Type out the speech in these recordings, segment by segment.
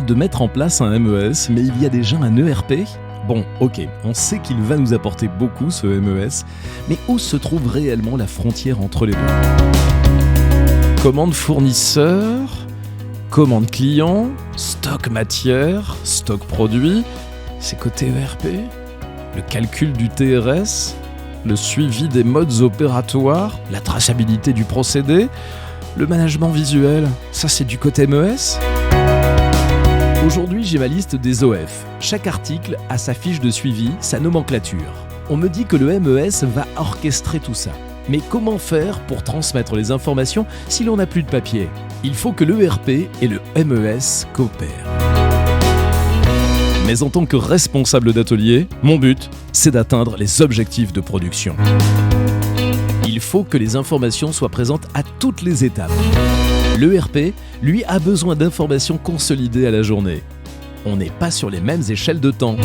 de mettre en place un MES, mais il y a déjà un ERP ? Bon, ok, on sait qu'il va nous apporter beaucoup ce MES, mais où se trouve réellement la frontière entre les deux ? Commande fournisseur, commande client, stock matière, stock produit, c'est côté ERP ? Le calcul du TRS, le suivi des modes opératoires, la traçabilité du procédé, le management visuel, ça c'est du côté MES ? Aujourd'hui, j'ai ma liste des OF. Chaque article a sa fiche de suivi, sa nomenclature. On me dit que le MES va orchestrer tout ça. Mais comment faire pour transmettre les informations si l'on n'a plus de papier ? Il faut que l'ERP et le MES coopèrent. Mais en tant que responsable d'atelier, mon but, c'est d'atteindre les objectifs de production. Il faut que les informations soient présentes à toutes les étapes. L'ERP, lui, a besoin d'informations consolidées à la journée. On n'est pas sur les mêmes échelles de temps.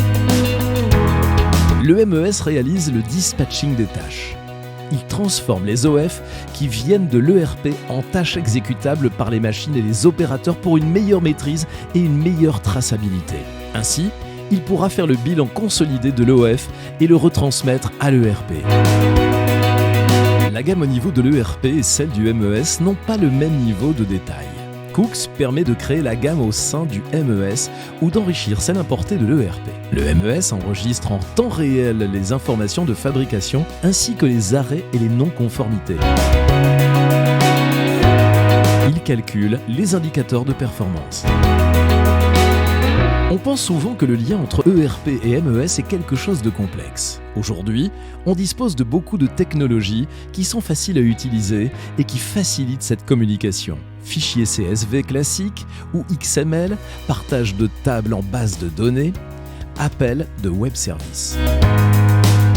Le MES réalise le dispatching des tâches. Il transforme les OF qui viennent de l'ERP en tâches exécutables par les machines et les opérateurs pour une meilleure maîtrise et une meilleure traçabilité. Ainsi, il pourra faire le bilan consolidé de l'OF et le retransmettre à l'ERP. La gamme au niveau de l'ERP et celle du MES n'ont pas le même niveau de détail. Cooks permet de créer la gamme au sein du MES ou d'enrichir celle importée de l'ERP. Le MES enregistre en temps réel les informations de fabrication ainsi que les arrêts et les non-conformités. Il calcule les indicateurs de performance. On pense souvent que le lien entre ERP et MES est quelque chose de complexe. Aujourd'hui, on dispose de beaucoup de technologies qui sont faciles à utiliser et qui facilitent cette communication. Fichiers CSV classiques ou XML, partage de tables en base de données, appel de web service.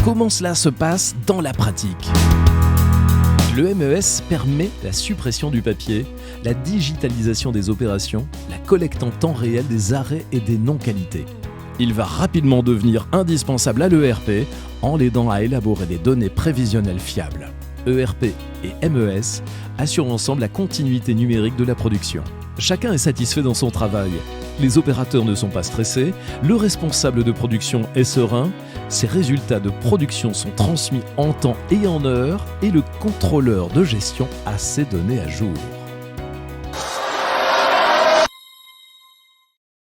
Comment cela se passe dans la pratique ? Le MES permet la suppression du papier, la digitalisation des opérations, la collecte en temps réel des arrêts et des non-qualités. Il va rapidement devenir indispensable à l'ERP en l'aidant à élaborer des données prévisionnelles fiables. ERP et MES assurent ensemble la continuité numérique de la production. Chacun est satisfait dans son travail. Les opérateurs ne sont pas stressés, le responsable de production est serein, ses résultats de production sont transmis en temps et en heure et le contrôleur de gestion a ses données à jour.